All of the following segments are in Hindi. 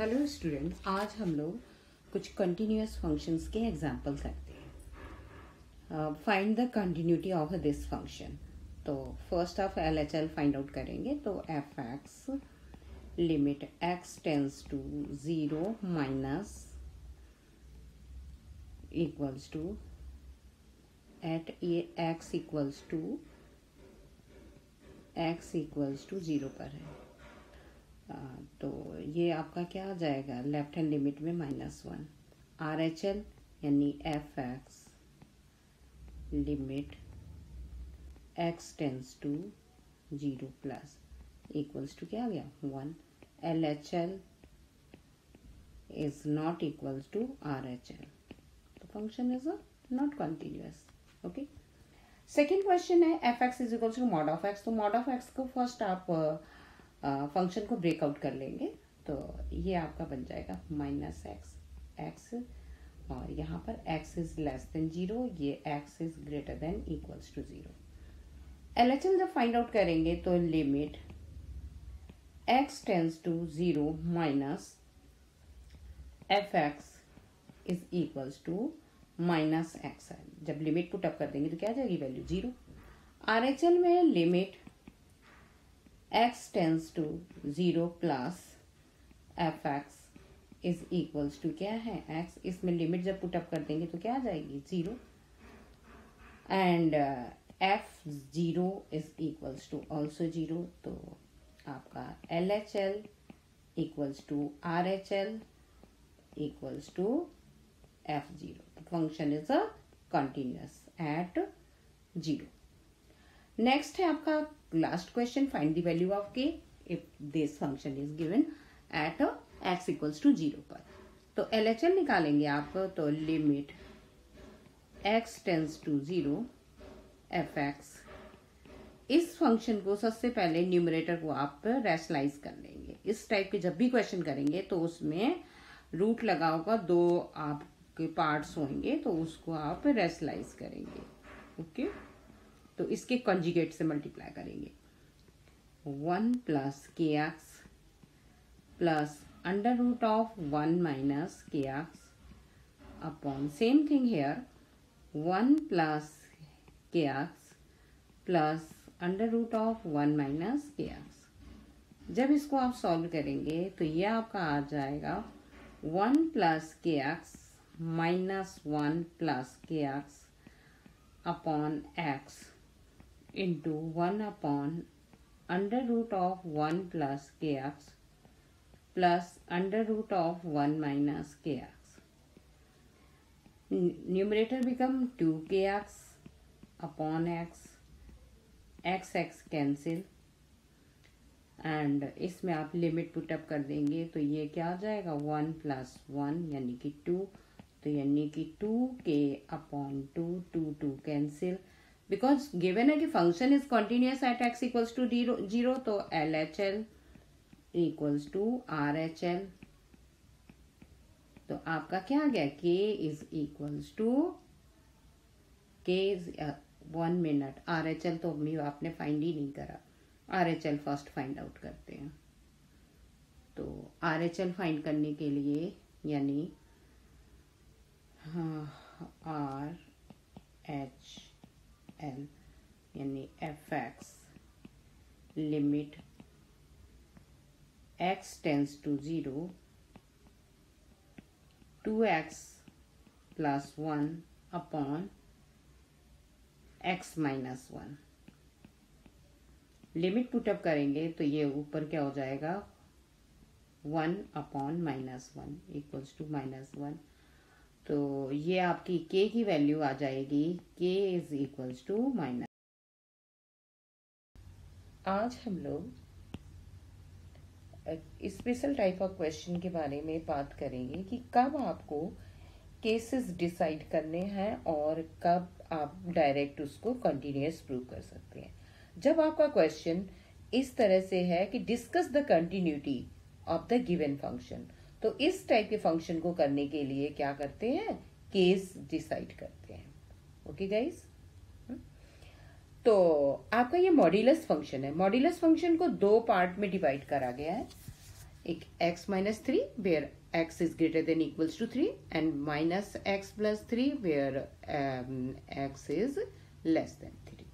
हेलो स्टूडेंट्स, आज हम लोग कुछ कंटिन्यूअस फंक्शंस के एग्जांपल करते हैं। Find the continuity of this function. तो first of LHL find out करेंगे। तो F x limit X tends to 0 minus equals to at X equals to 0 पर है। तो ये आपका क्या आ जाएगा, लेफ्ट हैंड लिमिट में -1। RHL यानी F x limit X tends to 0 plus equals to क्या आ गया 1। LHL is not equals to RHL। तो function is not continuous. Okay, second question है F x is equals to mod of X. तो मॉड ऑफ एक्स को फर्स्ट आप फंक्शन को ब्रेकआउट कर लेंगे। तो ये आपका बन जाएगा -x और यहाँ पर x इज लेस देन 0, ये x is greater than equals to 0। LHL जब फाइंड आउट करेंगे तो limit x tends to 0 minus f x is equals to -x है। जब लिमिट पुट अप कर देंगे तो क्या आ जाएगी वैल्यू 0। RHL में limit x tends to 0 plus f x is equals to क्या है x। इसमें लिमिट जब पुट अप कर देंगे तो क्या आ जाएगी 0 and f0 is equals to also 0। तो आपका LHL equals to RHL equals to f0। Function is a continuous at 0। Next है आपका last question, find the value of k if this function is given at x equals to 0 पर। तो LHL निकालेंगे आप। तो limit x tends to 0 f x. इस फंक्शन को सबसे पहले न्यूमरेटर को आप रैशनलाइज कर लेंगे। इस टाइप के जब भी क्वेश्चन करेंगे तो उसमें रूट लगा होगा, 2 आपके पार्ट्स होंगे, तो उसको आप रैशनलाइज करेंगे। ओके, तो इसके कंजुगेट से मल्टीप्लाई करेंगे। 1 प्लस के x plus under root of 1 minus के x upon same thing here 1 plus के x plus under root of 1 minus के एक्स। जब इसको आप सॉल्व करेंगे तो ये आपका आ जाएगा 1 प्लस के एक्स माइनस 1 प्लस के x upon X into 1 upon under root of 1 plus के x plus under root of 1 minus के X. Numerator become 2kx upon x cancel and इसमें आप लिमिट पुट अप कर देंगे तो ये क्या आ जाएगा 1 प्लस 1 यानी कि 2। तो यानी कि 2k upon 2 cancel. Because given है कि function is continuous at x equals to 0। तो LHL इक्वल्स टू RHL। तो आपका क्या आ गया k is equals to k is 1 minute. RHL तो अभी आपने फाइंड ही नहीं करा, RHL फर्स्ट फाइंड आउट करते हैं। तो RHL फाइंड करने के लिए यानी RHL यानी F x limit x tends to 0 2x plus 1 upon x minus 1। Limit put up करेंगे तो ये ऊपर क्या हो जाएगा 1 अपॉन -1 इक्वल्स टू -1। तो ये आपकी k की वैल्यू आ जाएगी k इज इक्वल्स टू -। आज हम लोग स्पेशल टाइप ऑफ क्वेश्चन के बारे में बात करेंगे कि कब आपको केसेस डिसाइड करने हैं और कब आप डायरेक्ट उसको कंटिन्यूअस प्रूव कर सकते हैं। जब आपका क्वेश्चन इस तरह से है कि discuss the continuity of the given function, तो इस टाइप के फंक्शन को करने के लिए क्या करते हैं, केस डिसाइड करते हैं। ओके गाइस, तो आपका ये मॉड्यूलस फंक्शन है। मॉड्यूलस फंक्शन को 2 पार्ट में डिवाइड करा गया है। एक x minus 3 where x is greater than equals to 3 and minus x plus 3 where x is less than 3.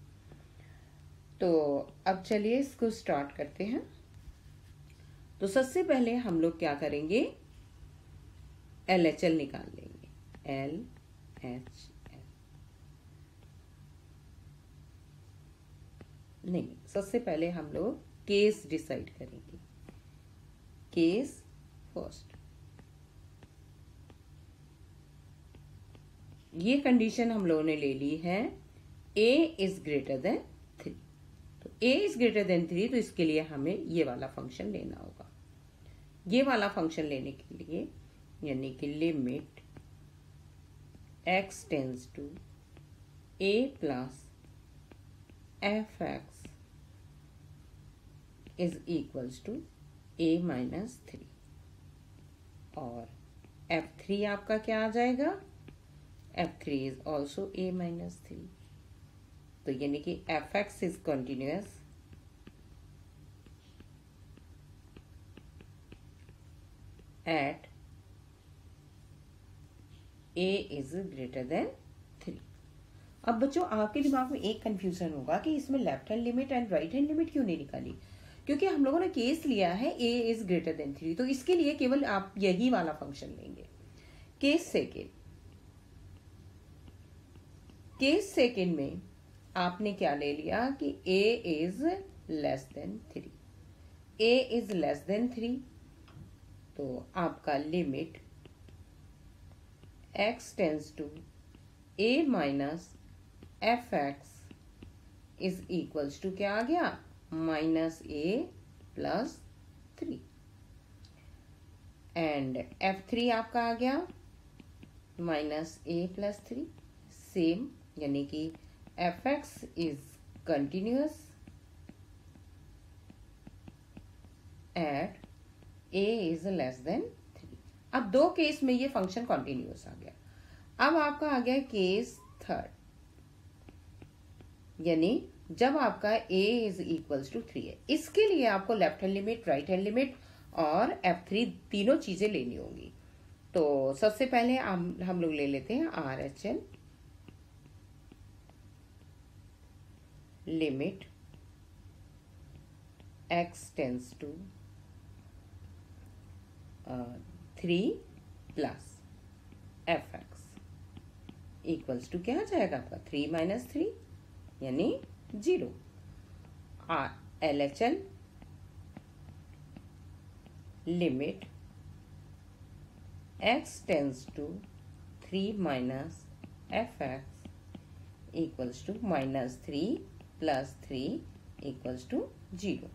तो अब चलिए इसको स्टार्ट करते हैं. तो सबसे पहले हम लोग क्या करेंगे, LHL निकाल लेंगे. LHL नहीं, सबसे पहले हम लोग केस डिसाइड करेंगे. Case first. ये कंडीशन हम लोगों ने ले ली है a इज ग्रेटर देन 3. तो a इज ग्रेटर देन 3, तो इसके लिए हमें ये वाला फंक्शन लेना होगा. ये वाला फंक्शन लेने के लिए यानी कि limit x tends to a plus fx is equals to a minus 3 और f3 आपका क्या आ जाएगा, f3 is also a minus 3. तो यानी कि fx is continuous eight a is greater then 3. अब बच्चों आपके दिमाग में एक कंफ्यूजन होगा कि इसमें left hand limit and right hand limit क्यों नहीं निकाली, क्योंकि हम लोगों ने केस लिया है a इज ग्रेटर देन 3. तो इसके लिए केवल आप यही वाला फंक्शन लेंगे. केस सेकेंड में आपने क्या ले लिया कि a is less than 3. a is less than 3, तो आपका limit x tends to a minus fx is equals to क्या आ गया, minus a plus 3. And f3 आपका आ गया माइनस a प्लस 3. सेम यानी कि fx is continuous eight a is less than 3. अब दो केस में ये फंक्शन कंटिन्यूअस आ गया. अब आपका आ गया केस थर्ड, यानी जब आपका a इज इक्वल्स टू 3 है. इसके लिए आपको left hand limit, right hand limit और f3 तीनों चीजें लेनी होंगी. तो सबसे पहले हम लोग ले लेते हैं RHL. Limit x tends to 3 plus fx equals to क्या आ जाएगा आपका 3 माइनस 3 यानी 0. LHL limit x tends to 3 minus fx equals to minus 3 plus 3 equals to 0.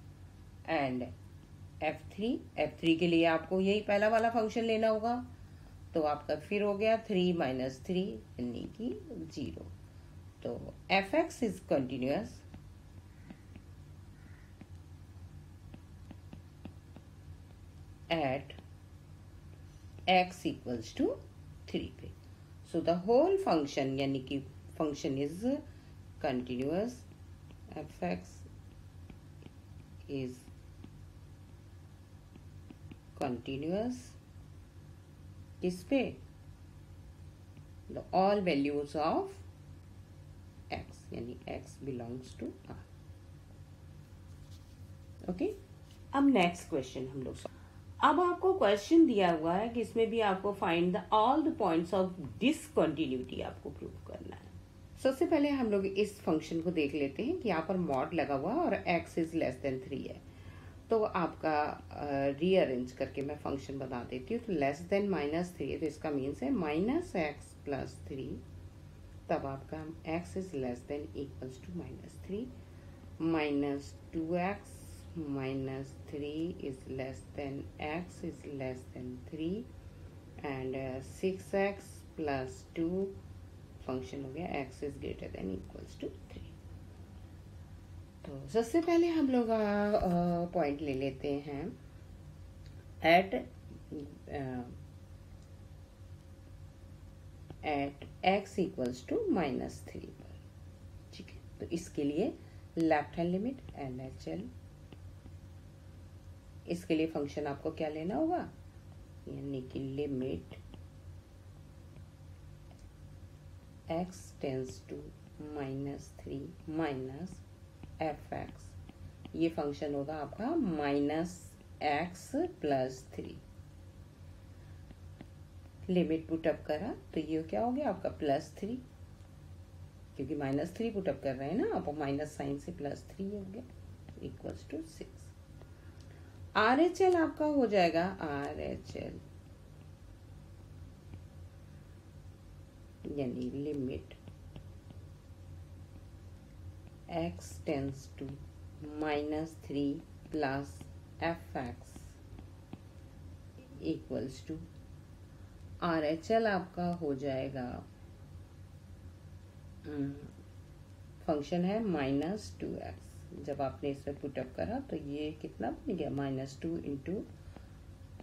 And f3 के लिए आपको यही पहला वाला फंक्शन लेना होगा. तो आपका फिर हो गया 3 माइनस 3 यानी कि 0. तो fx is continuous at x equals to 3 पे. सो द होल फंक्शन यानी कि function is continuous. fx is continuous किस पे, all values of x यानी x belongs to R. Okay. अब नेक्स्ट क्वेश्चन हम लोग, अब आपको क्वेश्चन दिया हुआ है कि इसमें भी आपको find the all the points of discontinuity आपको प्रूव करना है. सबसे पहले हम लोग इस फंक्शन को देख लेते हैं कि यहाँ पर मॉड लगा हुआ और x इज लेस देन 3 है. तो आपका रीअरेंज करके मैं फंक्शन बता देती हूँ. तो लेस देन माइनस 3, तो इसका मीन्स है माइनस x प्लस 3. तब आपका x is less than equals to minus 3. Minus 2x minus 3 is less than x is less than 3 and 6x plus 2 function हो गया x is greater than equals to 3. तो सबसे पहले हम लोग पॉइंट ले लेते हैं at x equals to minus 3 पर. ठीक है. तो इसके लिए लेफ्ट हैंड लिमिट LHL इसके लिए फंक्शन आपको क्या लेना होगा, यानी कि limit x tends to -3 minus fx, ये फंक्शन होगा आपका -x + 3। लिमिट पुटअप करा तो ये क्या हो गया आपका +3, क्योंकि -3 पुटअप कर रहे हैं ना आप, माइनस साइन से +3 हो गया इक्वल्स टू 6। RHL आपका हो जाएगा RHL यानी limit x tends to -3 plus fx equals to RHL आपका हो जाएगा, फंक्शन है -2x। जब आपने इसमें पुटअप करा तो ये कितना बन गया, -2 इंटू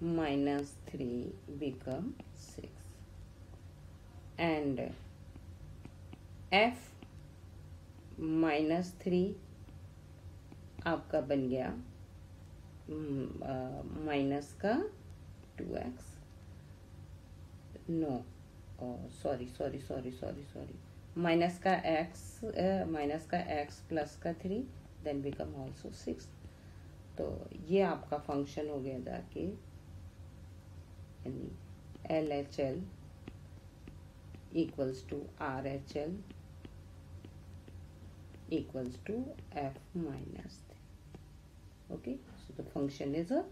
-3 बिकम 6 एंड f -3 आपका बन गया माइनस का 2x, नो सॉरी माइनस का x प्लस का 3 देन बिकम ऑल्सो 6। तो ये आपका फंक्शन हो गया जाके यानी LHL equals to RHL equals to f minus 3. Okay, so the function is a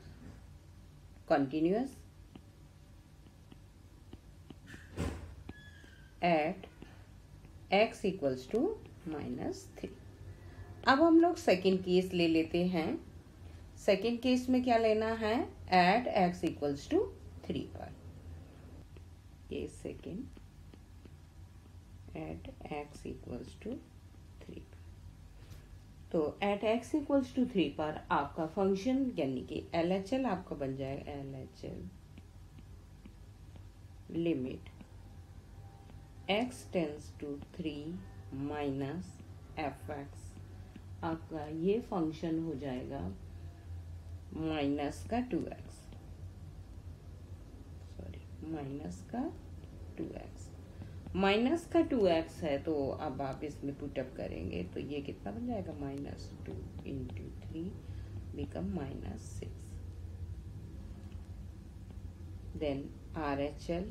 continuous at x equals to -3। अब हम लोग सेकेंड केस ले लेते हैं। सेकेंड केस में क्या लेना है, एट x equals to 3 पर। Case second at x equals to 3 पर। तो एट x इक्वल्स टू 3 पर आपका फंक्शन यानी कि LHL आपका बन जाएगा LHL limit x tends to 3 minus fx, आपका ये फंक्शन हो जाएगा माइनस का 2x, सॉरी माइनस का 2x, माइनस का 2x है तो अब आप इसमें पुटअप करेंगे तो ये कितना बन जाएगा, -2 into 3 become -6। Then RHL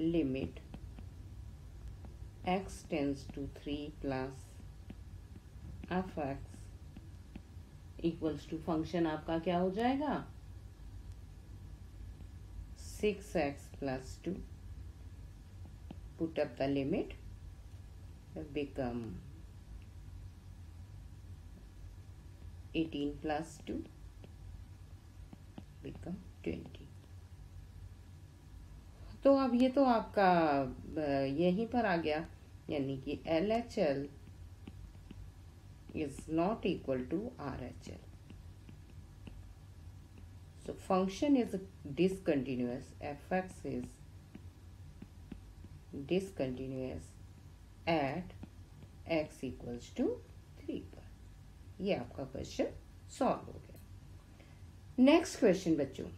limit x tends to 3 plus fx equals to function आपका क्या हो जाएगा 6x plus 2, put up the limit, become 18 plus 2 become 20। तो अब ये तो आपका यहीं पर आ गया, यानी कि LHL is not equal to RHL। So function is discontinuous, fx is discontinuous at x equals to 3 पर। ये आपका क्वेश्चन सॉल्व हो गया। नेक्स्ट क्वेश्चन बच्चों,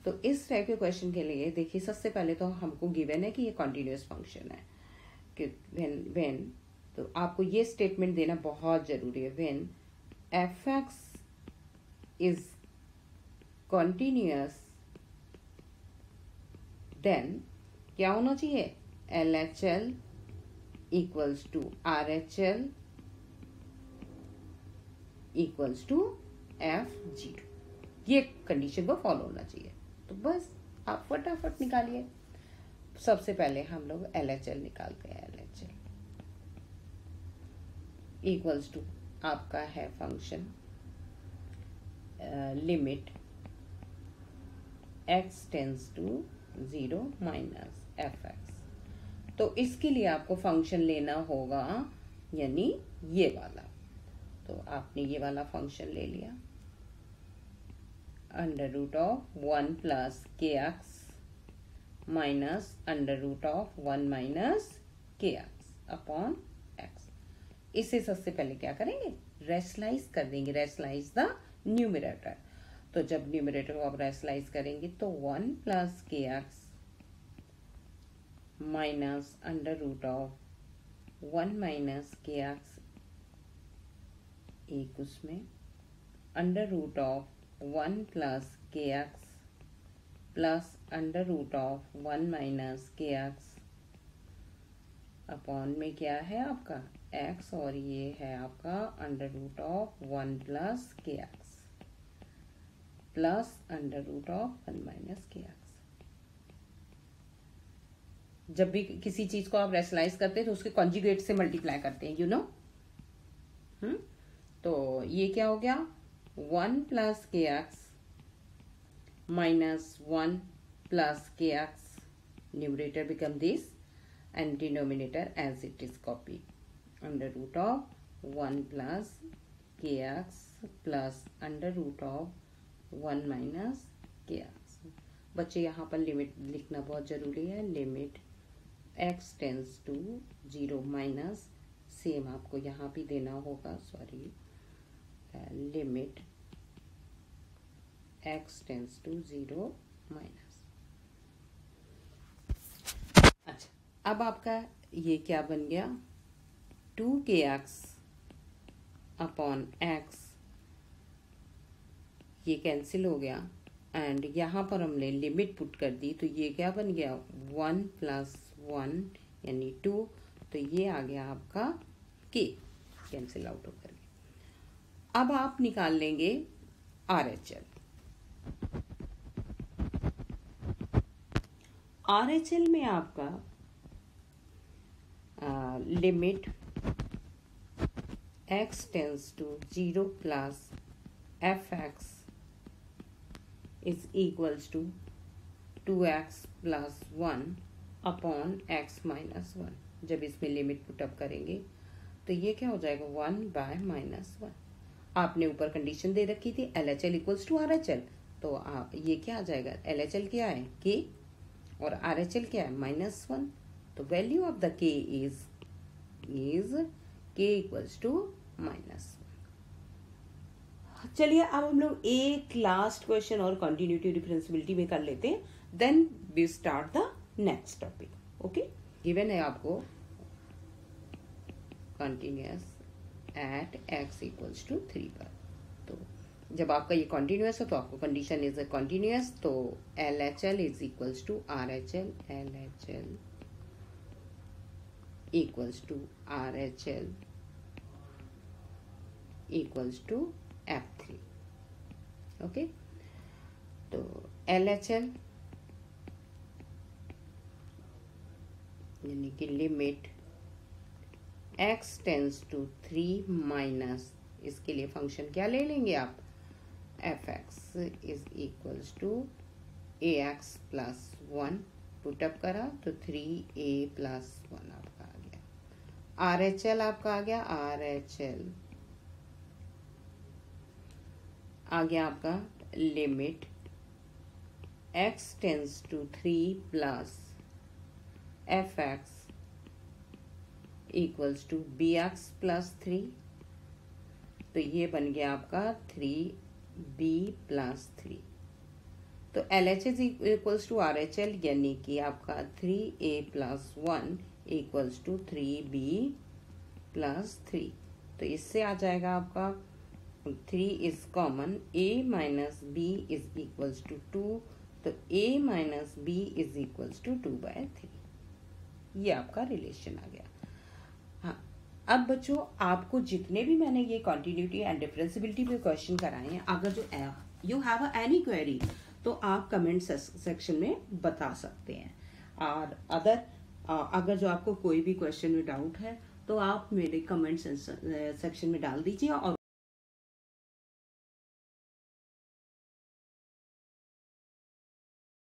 तो इस टाइप के क्वेश्चन के लिए देखिए सबसे पहले तो हमको गिवन है कि ये कॉन्टिन्यूस फंक्शन है कि व्हेन तो आपको ये स्टेटमेंट देना बहुत जरूरी है, when fx is continuous then क्या होना चाहिए, LHL equals to RHL equals to F0, ये कंडीशन को फॉलो होना चाहिए। तो बस आप फटाफट निकालिए। सबसे पहले हम लोग LHL निकालते हैं। LHL equals to आपका है function limit x tends to 0 minus fx। तो इसके लिए आपको फंक्शन लेना होगा यानी ये वाला, तो आपने ये वाला फंक्शन ले लिया, √1 plus kx minus √1 minus kx upon x इसे सबसे पहले क्या करेंगे, रेशनलाइज कर देंगे, रेशनलाइज द न्यूमरेटर। तो जब न्यूमरेटर को आप रेशनलाइज करेंगे तो 1 प्लस के x minus under root of 1 minus के एक्स, एक उसमें अंडर रूट ऑफ 1 प्लस के x plus under root of 1 minus के एक्स अपॉन में क्या है आपका x, और ये है आपका अंडर रूट ऑफ 1 प्लस के x plus under root of 1 minus के एक्स। जब भी किसी चीज को आप रेशनलाइज करते हैं तो उसके कॉन्जुगेट से मल्टीप्लाई करते हैं, यू नो। तो ये क्या हो गया, 1 प्लस के एक्स माइनस 1 प्लस के X, numerator become this and denominator as it is copied under root of 1 plus kx plus under root of 1 minus kx। बच्चे यहाँ पर लिमिट लिखना बहुत जरूरी है, limit x tends to 0 minus, same आपको यहाँ भी देना होगा, sorry, limit x tends to 0 minus. अब आपका ये क्या बन गया, 2kx अपॉन एक्स, ये कैंसिल हो गया एंड यहाँ पर हमने लिमिट पुट कर दी तो ये क्या बन गया, 1 प्लस 1 यानी 2, तो ये आ गया आपका k, कैंसिल आउट होकर के। अब आप निकाल लेंगे RHL। RHL में आपका limit x tends to 0 plus fx is equals to 2x plus 1 upon x minus 1। जब इसमें लिमिट पुटअप करेंगे तो ये क्या हो जाएगा, 1 बाय माइनस 1। आपने ऊपर कंडीशन दे रखी थी LHL इक्वल्स टू RHL, तो ये क्या आ जाएगा, LHL क्या है k और RHL क्या है -1, तो value of the k is k equals to -1। चलिए अब हम लोग एक लास्ट क्वेश्चन और कंटिन्यूटी डिफरेंशियबिलिटी में कर लेते हैं, then we start the next topic. Okay, given है आपको continuous at x equals to 3 पर, तो जब आपका ये कंटिन्यूअस है तो आपको कंडीशन इज कंटिन्यूअस, तो LHL is equals to RHL, LHL equals to RHL equals to F3। Okay, तो LHL यानी कि limit x tends to 3 minus, इसके लिए फंक्शन क्या ले लेंगे आप, fx is equals to ax plus 1, put up करा तो 3a प्लस 1 आपका आ गया। RHL आपका आ गया, RHL आ गया आपका limit x tends to 3 plus fx equals to bx plus 3, तो ये बन गया आपका 3b प्लस 3। तो LHS इक्वल्स टू RHL यानी कि आपका 3a plus 1 equals to 3b plus 3, तो इससे आ जाएगा आपका 3 is common, a minus b is equals to 2, तो a minus b is equals to 2/3, ये आपका रिलेशन आ गया। हाँ, अब बच्चों आपको जितने भी मैंने ये कॉन्टिन्यूटी एंड डिफरेंशियबिलिटी पे क्वेश्चन कराए हैं, अगर जो यू हैव एनी क्वेरी तो आप कमेंट सेक्शन में बता सकते हैं, और अगर जो आपको कोई भी क्वेश्चन में डाउट है तो आप मेरे कमेंट सेक्शन में डाल दीजिए और